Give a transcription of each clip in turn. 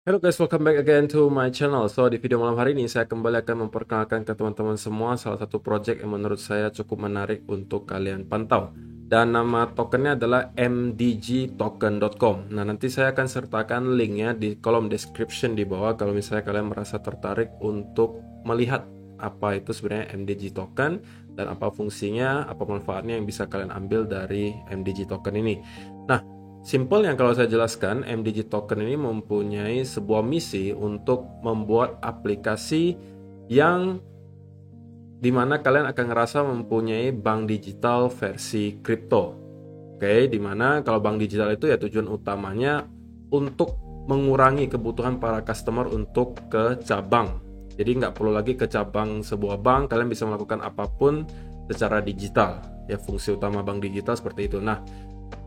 Hello guys, welcome back again to my channel. So di video malam hari ini saya kembali akan memperkenalkan ke teman-teman semua salah satu project yang menurut saya cukup menarik untuk kalian pantau. Dan nama tokennya adalah mdgtoken.com. Nah, nanti saya akan sertakan linknya di kolom description di bawah kalau misalnya kalian merasa tertarik untuk melihat apa itu sebenarnya MDG token dan apa fungsinya, apa manfaatnya yang bisa kalian ambil dari MDG token ini. Nah, simpel yang kalau saya jelaskan, MDG token ini mempunyai sebuah misi untuk membuat aplikasi yang dimana kalian akan ngerasa mempunyai bank digital versi kripto. Oke, dimana kalau bank digital itu ya tujuan utamanya untuk mengurangi kebutuhan para customer untuk ke cabang. Jadi nggak perlu lagi ke cabang sebuah bank, kalian bisa melakukan apapun secara digital. Ya, fungsi utama bank digital seperti itu. Nah,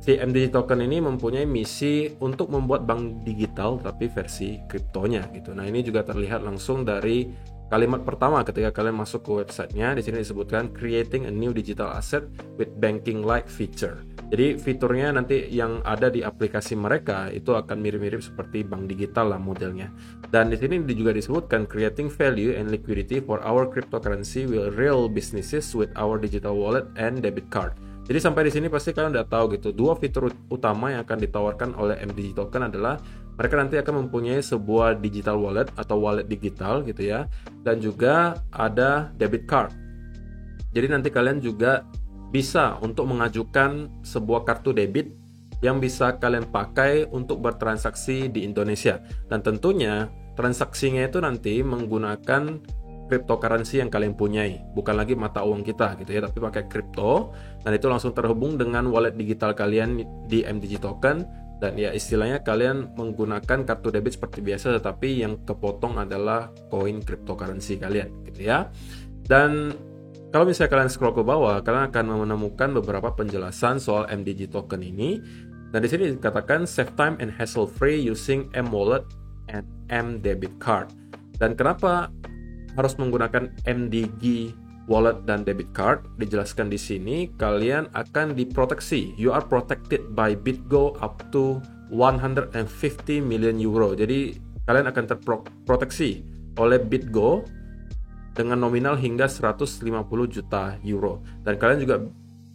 si MDG token ini mempunyai misi untuk membuat bank digital tapi versi kriptonya gitu. Nah, ini juga terlihat langsung dari kalimat pertama ketika kalian masuk ke websitenya. Di sini disebutkan creating a new digital asset with banking-like feature. Jadi fiturnya nanti yang ada di aplikasi mereka itu akan mirip-mirip seperti bank digital lah modelnya. Dan di sini juga disebutkan creating value and liquidity for our cryptocurrency with real businesses with our digital wallet and debit card. Jadi sampai di sini pasti kalian udah tahu gitu. Dua fitur utama yang akan ditawarkan oleh MDG Token adalah mereka nanti akan mempunyai sebuah digital wallet atau wallet digital gitu ya. Dan juga ada debit card. Jadi nanti kalian juga bisa untuk mengajukan sebuah kartu debit yang bisa kalian pakai untuk bertransaksi di Indonesia. Dan tentunya transaksinya itu nanti menggunakan cryptocurrency yang kalian punyai, bukan lagi mata uang kita gitu ya, tapi pakai kripto, dan itu langsung terhubung dengan wallet digital kalian di MDG Token. Dan ya istilahnya kalian menggunakan kartu debit seperti biasa, tetapi yang kepotong adalah koin cryptocurrency kalian gitu ya. Dan kalau misalnya kalian scroll ke bawah, kalian akan menemukan beberapa penjelasan soal MDG Token ini. Dan di sini dikatakan save time and hassle free using M Wallet and M Debit Card. Dan kenapa harus menggunakan MDG wallet dan debit card? Dijelaskan di sini, kalian akan diproteksi. You are protected by BitGo up to 150 million euro. Jadi kalian akan terproteksi oleh BitGo dengan nominal hingga 150 juta euro. Dan kalian juga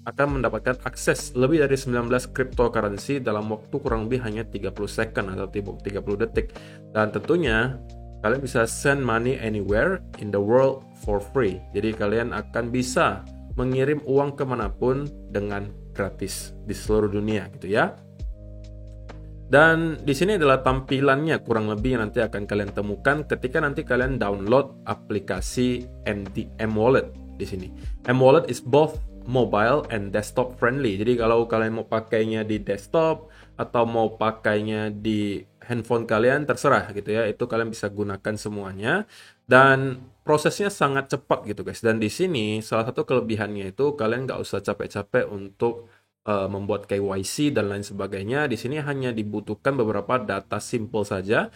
akan mendapatkan akses lebih dari 19 cryptocurrency dalam waktu kurang lebih hanya 30 second atau 30 detik. Dan tentunya kalian bisa send money anywhere in the world for free. Jadi kalian akan bisa mengirim uang kemanapun dengan gratis di seluruh dunia gitu ya. Dan di sini adalah tampilannya kurang lebih yang nanti akan kalian temukan ketika nanti kalian download aplikasi M Wallet di sini. M Wallet is both mobile and desktop friendly. Jadi kalau kalian mau pakainya di desktop atau mau pakainya di handphone kalian terserah gitu ya. Itu kalian bisa gunakan semuanya dan prosesnya sangat cepat gitu guys. Dan di sini salah satu kelebihannya itu kalian nggak usah capek-capek untuk membuat KYC dan lain sebagainya. Di sini hanya dibutuhkan beberapa data simple saja.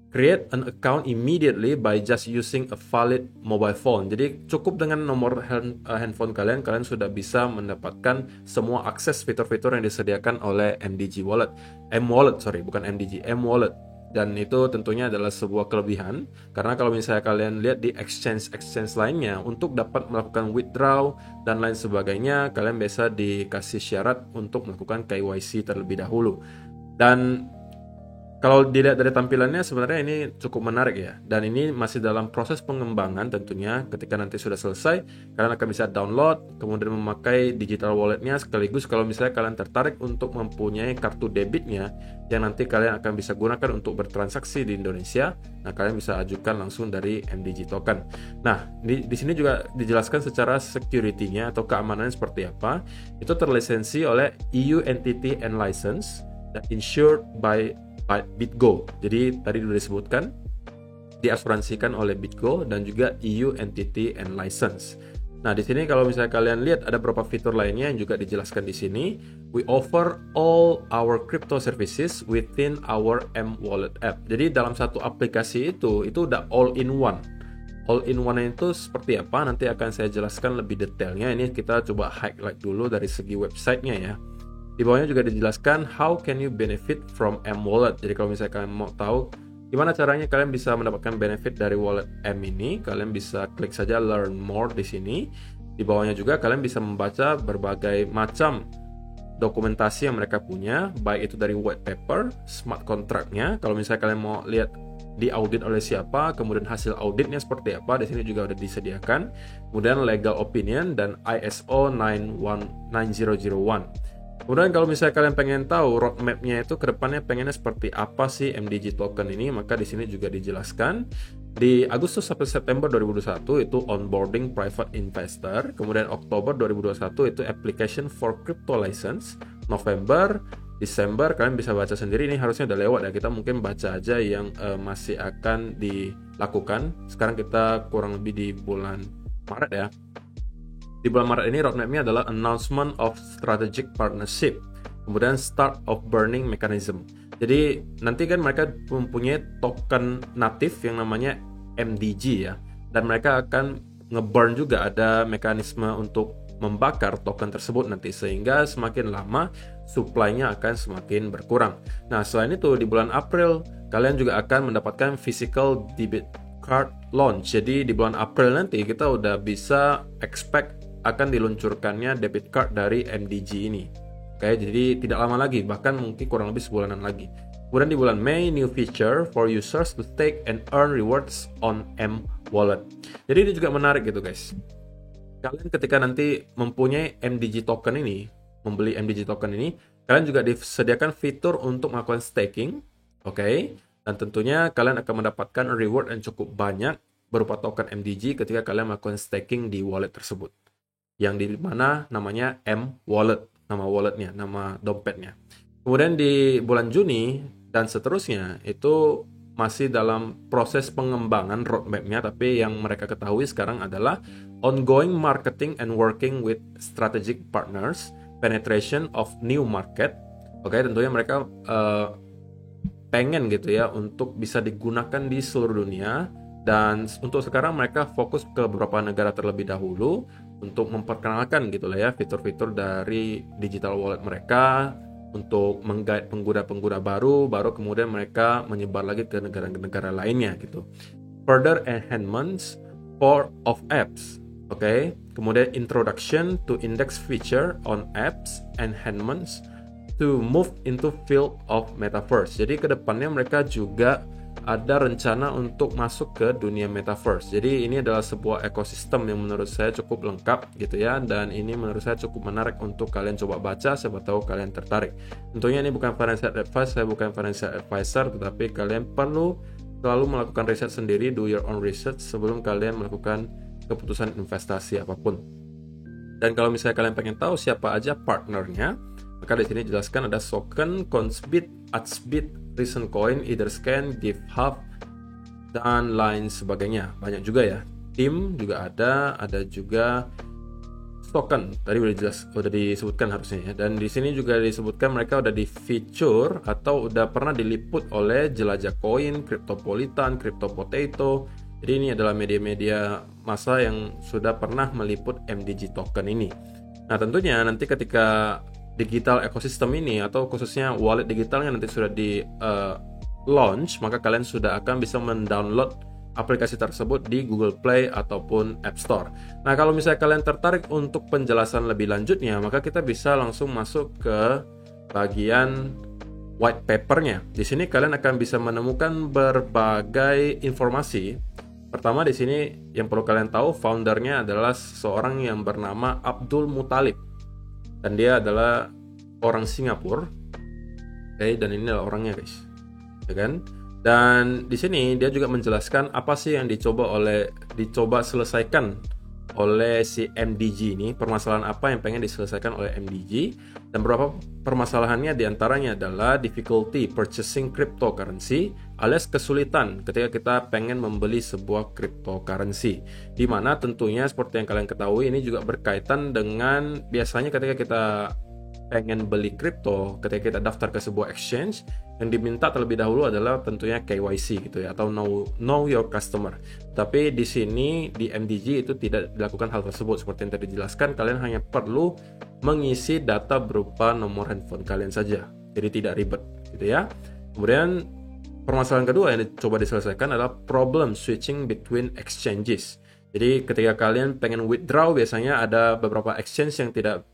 Create an account immediately by just using a valid mobile phone. Jadi cukup dengan nomor handphone kalian, kalian sudah bisa mendapatkan semua akses fitur-fitur yang disediakan oleh MDG Wallet. M Wallet, sorry, bukan MDG, M Wallet. Dan itu tentunya adalah sebuah kelebihan, karena kalau misalnya kalian lihat di exchange lainnya, untuk dapat melakukan withdraw dan lain sebagainya, kalian biasa dikasih syarat untuk melakukan KYC terlebih dahulu. Dan kalau dilihat dari tampilannya sebenarnya ini cukup menarik ya. Dan ini masih dalam proses pengembangan tentunya. Ketika nanti sudah selesai, kalian akan bisa download, kemudian memakai digital walletnya. Sekaligus kalau misalnya kalian tertarik untuk mempunyai kartu debitnya, yang nanti kalian akan bisa gunakan untuk bertransaksi di Indonesia, nah kalian bisa ajukan langsung dari MDG Token. Nah, di sini juga dijelaskan secara security-nya atau keamanannya seperti apa. Itu terlisensi oleh EU Entity and License dan insured by BitGo. Jadi tadi sudah disebutkan diasuransikan oleh BitGo dan juga EU Entity and License. Nah, di sini kalau misalnya kalian lihat ada beberapa fitur lainnya yang juga dijelaskan di sini. We offer all our crypto services within our M Wallet app. Jadi dalam satu aplikasi itu udah all in one. All in one itu seperti apa? Nanti akan saya jelaskan lebih detailnya. Ini kita coba highlight dulu dari segi websitenya ya. Di bawahnya juga dijelaskan how can you benefit from M Wallet. Jadi kalau misalnya kalian mau tahu Gimana caranya kalian bisa mendapatkan benefit dari wallet M ini? Kalian bisa klik saja learn more di sini. Di bawahnya juga kalian bisa membaca berbagai macam dokumentasi yang mereka punya, baik itu dari white paper, smart contract-nya. Kalau misalnya kalian mau lihat diaudit oleh siapa, kemudian hasil auditnya seperti apa, di sini juga udah disediakan. Kemudian legal opinion dan ISO 9001. Kemudian kalau misalnya kalian pengen tahu roadmap-nya itu ke depannya pengennya seperti apa sih MDG token ini, maka di sini juga dijelaskan. Di Agustus sampai September 2021 itu onboarding private investor, kemudian Oktober 2021 itu application for crypto license, November, Desember kalian bisa baca sendiri, ini harusnya udah lewat ya, kita mungkin baca aja yang masih akan dilakukan. Sekarang kita kurang lebih di bulan Maret ya. Di bulan Maret ini roadmap-nya adalah announcement of strategic partnership, kemudian start of burning mechanism. Jadi nanti kan mereka mempunyai token natif yang namanya MDG ya, dan mereka akan nge-burn juga, ada mekanisme untuk membakar token tersebut nanti, sehingga semakin lama supply-nya akan semakin berkurang. Nah, selain itu di bulan April kalian juga akan mendapatkan physical debit card launch. Jadi di bulan April nanti kita udah bisa expect akan diluncurkannya debit card dari MDG ini. Oke, jadi tidak lama lagi, bahkan mungkin kurang lebih sebulanan lagi. Kemudian di bulan Mei, new feature for users to stake and earn rewards on M Wallet. Jadi ini juga menarik gitu guys. Kalian ketika nanti mempunyai MDG token ini, membeli MDG token ini, kalian juga disediakan fitur untuk melakukan staking. Oke, dan tentunya kalian akan mendapatkan reward yang cukup banyak berupa token MDG ketika kalian melakukan staking di wallet tersebut, yang di mana namanya M Wallet, nama walletnya, nama dompetnya. Kemudian di bulan Juni dan seterusnya itu masih dalam proses pengembangan roadmap-nya, tapi yang mereka ketahui sekarang adalah ongoing marketing and working with strategic partners, penetration of new market. Oke, tentunya mereka pengen gitu ya untuk bisa digunakan di seluruh dunia, dan untuk sekarang mereka fokus ke beberapa negara terlebih dahulu untuk memperkenalkan gitu lah ya fitur-fitur dari digital wallet mereka, untuk menggait pengguna-pengguna baru kemudian mereka menyebar lagi ke negara-negara lainnya gitu. Further enhancements of apps, oke. Kemudian introduction to index feature on apps, enhancements to move into field of metaverse. Jadi kedepannya mereka juga ada rencana untuk masuk ke dunia metaverse. Jadi ini adalah sebuah ekosistem yang menurut saya cukup lengkap gitu ya, dan ini menurut saya cukup menarik untuk kalian coba baca, siapa tahu kalian tertarik. Tentunya ini bukan financial advice, saya bukan financial advisor, tetapi kalian perlu selalu melakukan riset sendiri, do your own research sebelum kalian melakukan keputusan investasi apapun. Dan kalau misalnya kalian pengen tahu siapa aja partnernya, maka di sini jelaskan ada Soken, Consbit, Adsbit, Recent Coin, Etherscan, GiveHub, dan lain sebagainya. Banyak juga ya. Tim juga ada juga Soken. Tadi udah disebutkan harusnya ya. Dan di sini juga disebutkan mereka udah di feature atau udah pernah diliput oleh Jelajah Coin, Cryptopolitan, Crypto Potato. Jadi ini adalah media-media massa yang sudah pernah meliput MDG token ini. Nah, tentunya nanti ketika digital ekosistem ini atau khususnya wallet digitalnya nanti sudah di launch, maka kalian sudah akan bisa mendownload aplikasi tersebut di Google Play ataupun App Store. Nah, kalau misalnya kalian tertarik untuk penjelasan lebih lanjutnya, maka kita bisa langsung masuk ke bagian white papernya. Di sini kalian akan bisa menemukan berbagai informasi. Pertama, di sini yang perlu kalian tahu, foundernya adalah seorang yang bernama Abdul Muthalib. Dan dia adalah orang Singapura. Oke, dan ini adalah orangnya guys. Ya kan? Dan di sini dia juga menjelaskan apa sih yang dicoba selesaikan oleh si MDG ini, permasalahan apa yang pengen diselesaikan oleh MDG, dan beberapa permasalahannya diantaranya adalah difficulty purchasing cryptocurrency, alias kesulitan ketika kita pengen membeli sebuah cryptocurrency, di mana tentunya seperti yang kalian ketahui ini juga berkaitan dengan biasanya ketika kita pengen beli kripto, ketika kita daftar ke sebuah exchange, yang diminta terlebih dahulu adalah tentunya KYC gitu ya, atau know your customer. Tapi di sini di MDG itu tidak dilakukan hal tersebut. Seperti yang tadi dijelaskan, kalian hanya perlu mengisi data berupa nomor handphone kalian saja. Jadi tidak ribet gitu ya. Kemudian permasalahan kedua yang coba diselesaikan adalah problem switching between exchanges. Jadi ketika kalian pengen withdraw, biasanya ada beberapa exchange yang tidak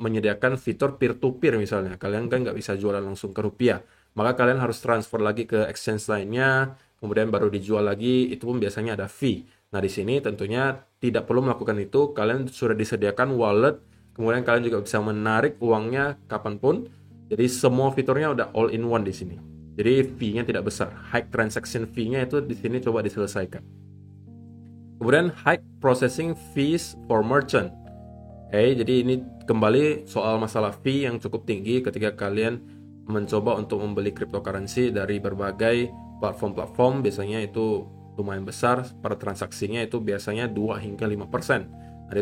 menyediakan fitur peer-to-peer misalnya. Kalian kan nggak bisa jualan langsung ke rupiah. Maka kalian harus transfer lagi ke exchange lainnya, kemudian baru dijual lagi, itu pun biasanya ada fee. Nah, di sini tentunya tidak perlu melakukan itu. Kalian sudah disediakan wallet, kemudian kalian juga bisa menarik uangnya kapanpun. Jadi semua fiturnya udah all in one di sini. Jadi fee-nya tidak besar. High transaction fee-nya itu di sini coba diselesaikan. Kemudian high processing fees for merchant. Jadi ini kembali soal masalah fee yang cukup tinggi ketika kalian mencoba untuk membeli cryptocurrency dari berbagai platform-platform. Biasanya itu lumayan besar, per transaksinya itu biasanya 2 hingga 5%. Nah,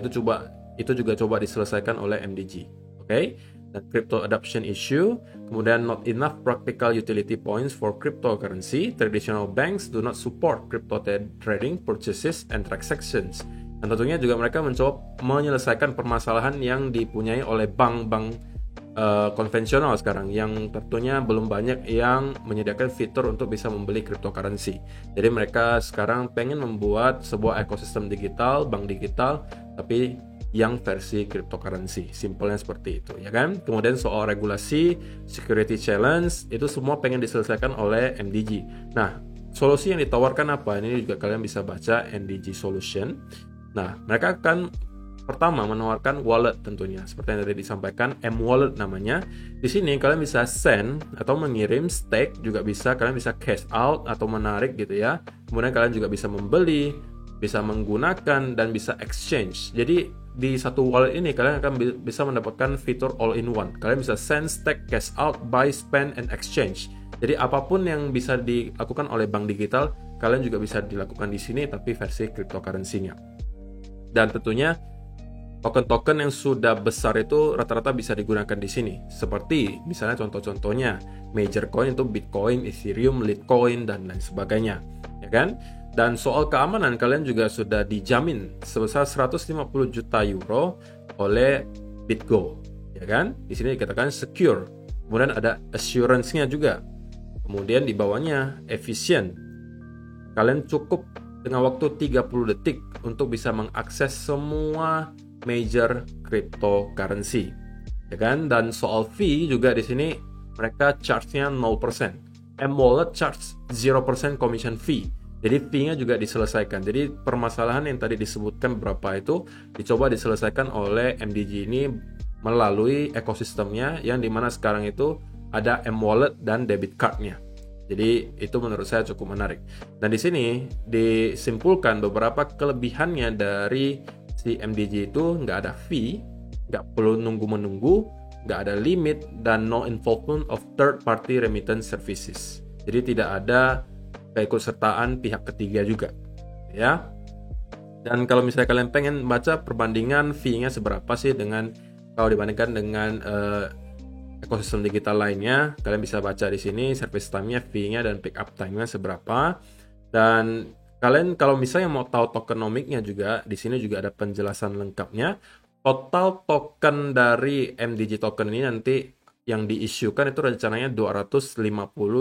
itu juga coba diselesaikan oleh MDG. Dan crypto adoption issue, kemudian not enough practical utility points for cryptocurrency. Traditional banks do not support crypto trading purchases and transactions. Dan tentunya juga mereka mencoba menyelesaikan permasalahan yang dipunyai oleh bank-bank konvensional sekarang, yang tentunya belum banyak yang menyediakan fitur untuk bisa membeli cryptocurrency. Jadi mereka sekarang pengen membuat sebuah ekosistem digital, bank digital, tapi yang versi cryptocurrency. Simpelnya seperti itu, ya kan? Kemudian soal regulasi, security challenge, itu semua pengen diselesaikan oleh MDG. Nah, solusi yang ditawarkan apa? Ini juga kalian bisa baca MDG Solution. Nah, mereka akan pertama menawarkan wallet tentunya, seperti yang tadi disampaikan, M-Wallet namanya. Di sini kalian bisa send atau mengirim, stake juga bisa, kalian bisa cash out atau menarik gitu ya. Kemudian kalian juga bisa membeli, bisa menggunakan, dan bisa exchange. Jadi di satu wallet ini kalian akan bisa mendapatkan fitur all in one. Kalian bisa send, stake, cash out, buy, spend, and exchange. Jadi apapun yang bisa dilakukan oleh bank digital, kalian juga bisa dilakukan di sini, tapi versi cryptocurrency-nya. Dan tentunya token-token yang sudah besar itu rata-rata bisa digunakan di sini. Seperti misalnya contoh-contohnya major coin itu Bitcoin, Ethereum, Litecoin, dan lain sebagainya, ya kan? Dan soal keamanan kalian juga sudah dijamin sebesar 150 juta euro oleh BitGo, ya kan? Di sini dikatakan secure. Kemudian ada assurance-nya juga. Kemudian di bawahnya efisien. Kalian cukup dengan waktu 30 detik untuk bisa mengakses semua major cryptocurrency, ya kan? Dan soal fee juga di sini mereka charge-nya 0%. M-Wallet charge 0% commission fee. Jadi fee-nya juga diselesaikan. Jadi permasalahan yang tadi disebutkan berapa itu dicoba diselesaikan oleh MDG ini melalui ekosistemnya, yang dimana sekarang itu ada M-Wallet dan debit card-nya. Jadi itu menurut saya cukup menarik. Dan di sini disimpulkan beberapa kelebihannya dari si MDG itu: nggak ada fee, nggak perlu nunggu-menunggu, nggak ada limit, dan no involvement of third-party remittance services. Jadi tidak ada keikutsertaan pihak ketiga juga, ya. Dan kalau misalnya kalian pengen baca perbandingan fee-nya seberapa sih dengan kalau dibandingkan dengan ekosistem digital lainnya, kalian bisa baca di sini service time-nya, fee-nya, dan pick up time-nya seberapa. Dan kalian kalau misalnya mau tahu tokenomics-nya juga, di sini juga ada penjelasan lengkapnya. Total token dari MDG token ini nanti yang diisukan itu rencananya 250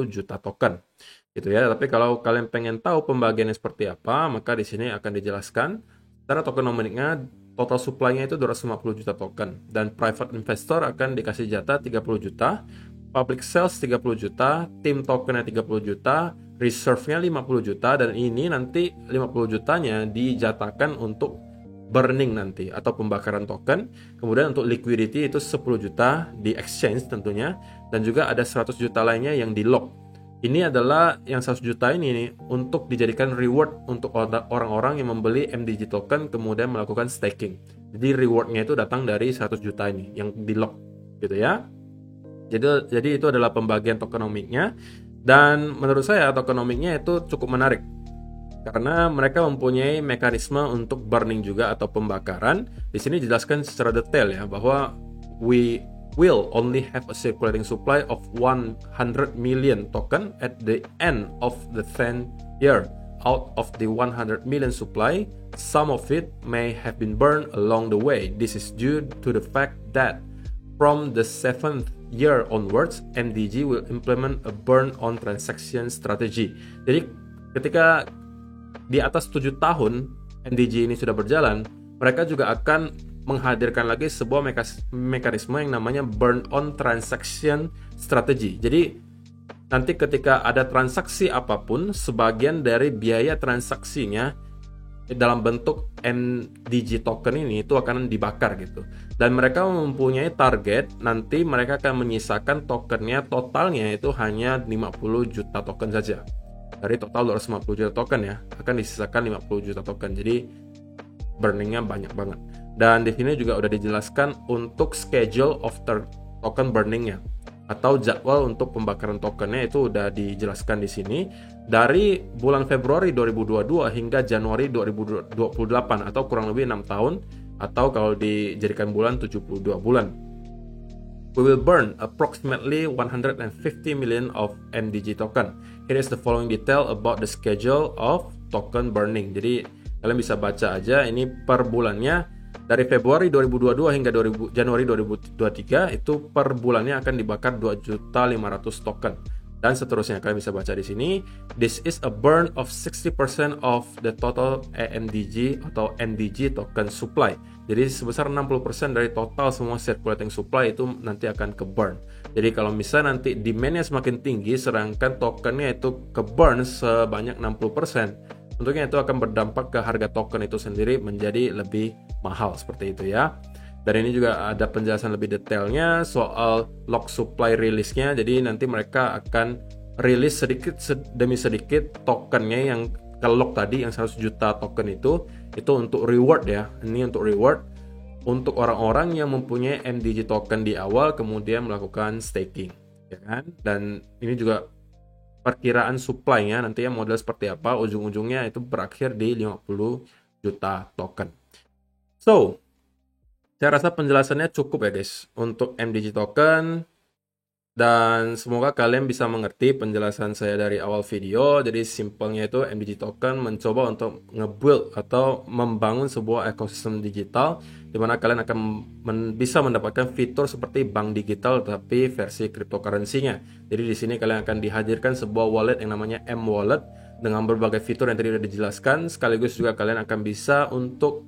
juta token, gitu ya. Tapi kalau kalian pengen tahu pembagiannya seperti apa, maka di sini akan dijelaskan. Secara tokenomics-nya, total supply-nya itu 250 juta token, dan private investor akan dikasih jatah 30 juta, public sales 30 juta, team tokennya 30 juta, reserve-nya 50 juta, dan ini nanti 50 jutanya dijatahkan untuk burning nanti atau pembakaran token. Kemudian untuk liquidity itu 10 juta di exchange tentunya, dan juga ada 100 juta lainnya yang di lock. Ini adalah yang 100 juta ini nih, untuk dijadikan reward untuk orang-orang yang membeli MDG token kemudian melakukan staking. Jadi rewardnya itu datang dari 100 juta ini yang di lock, gitu ya. Jadi itu adalah pembagian tokenomics-nya, dan menurut saya tokenomics-nya itu cukup menarik karena mereka mempunyai mekanisme untuk burning juga atau pembakaran. Di sini dijelaskan secara detail ya, bahwa we will only have a circulating supply of 100 million token at the end of the 10 year. Out of the 100 million supply, some of it may have been burned along the way. This is due to the fact that from the 7th year onwards, MDG will implement a burn on transaction strategy. Jadi ketika di atas 7 tahun MDG ini sudah berjalan, mereka juga akan menghadirkan lagi sebuah mekanisme yang namanya burn on transaction strategy. Jadi nanti ketika ada transaksi apapun, sebagian dari biaya transaksinya dalam bentuk MDG token ini itu akan dibakar gitu. Dan mereka mempunyai target nanti mereka akan menyisakan tokennya, totalnya itu hanya 50 juta token saja. Dari total 250 juta token ya, akan disisakan 50 juta token. Jadi burningnya banyak banget. Dan di sini juga udah dijelaskan untuk schedule of token burningnya atau jadwal untuk pembakaran tokennya itu udah dijelaskan di sini dari bulan Februari 2022 hingga Januari 2028 atau kurang lebih 6 tahun atau kalau dijadikan bulan 72 bulan. We will burn approximately 150 million of MDG token. Here is the following detail about the schedule of token burning. Jadi kalian bisa baca aja ini per bulannya. Dari Februari 2022 hingga Januari 2023 itu per bulannya akan dibakar 2.500.000 token dan seterusnya. Kalian bisa baca di sini. This is a burn of 60% of the total MDG atau MDG token supply. Jadi sebesar 60% dari total semua circulating supply itu nanti akan ke burn. Jadi kalau misalnya nanti demand-nya semakin tinggi sedangkan tokennya itu ke burn sebanyak 60%, tentunya itu akan berdampak ke harga token itu sendiri menjadi lebih mahal seperti itu ya. Dan ini juga ada penjelasan lebih detailnya soal lock supply release-nya. Jadi nanti mereka akan rilis sedikit demi sedikit tokennya yang ke lock tadi yang 100 juta token itu untuk reward ya. Ini untuk reward untuk orang-orang yang mempunyai MDG token di awal kemudian melakukan staking ya kan. Dan ini juga perkiraan supply-nya nanti ya model seperti apa, ujung-ujungnya itu berakhir di 50 juta token. So, saya rasa penjelasannya cukup ya guys untuk MDG token dan semoga kalian bisa mengerti penjelasan saya dari awal video. Jadi simpelnya itu MDG token mencoba untuk nge-build atau membangun sebuah ekosistem digital di mana kalian akan bisa mendapatkan fitur seperti bank digital tapi versi cryptocurrency-nya. Jadi di sini kalian akan dihadirkan sebuah wallet yang namanya M-Wallet dengan berbagai fitur yang tadi sudah dijelaskan. Sekaligus juga kalian akan bisa untuk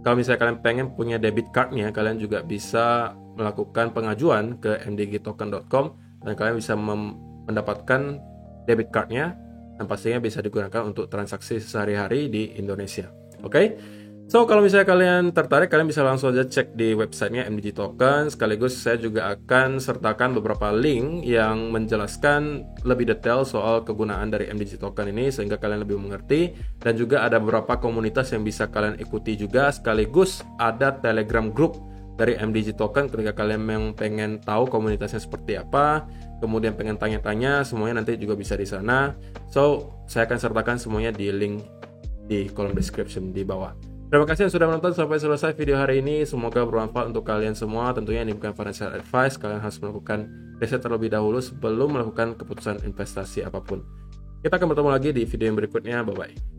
kalau misalnya kalian pengen punya debit card-nya, kalian juga bisa melakukan pengajuan ke mdgtoken.com dan kalian bisa mendapatkan debit card-nya dan pastinya bisa digunakan untuk transaksi sehari-hari di Indonesia. Oke? So, kalau misalnya kalian tertarik, kalian bisa langsung aja cek di websitenya MDG Token. Sekaligus saya juga akan sertakan beberapa link yang menjelaskan lebih detail soal kegunaan dari MDG Token ini sehingga kalian lebih mengerti. Dan juga ada beberapa komunitas yang bisa kalian ikuti juga. Sekaligus ada Telegram group dari MDG Token ketika kalian yang pengen tahu komunitasnya seperti apa, kemudian pengen tanya-tanya, semuanya nanti juga bisa di sana. So, saya akan sertakan semuanya di link di kolom description di bawah. Terima kasih yang sudah menonton sampai selesai video hari ini. Semoga bermanfaat untuk kalian semua. Tentunya ini bukan financial advice. Kalian harus melakukan riset terlebih dahulu sebelum melakukan keputusan investasi apapun. Kita akan bertemu lagi di video yang berikutnya. Bye-bye.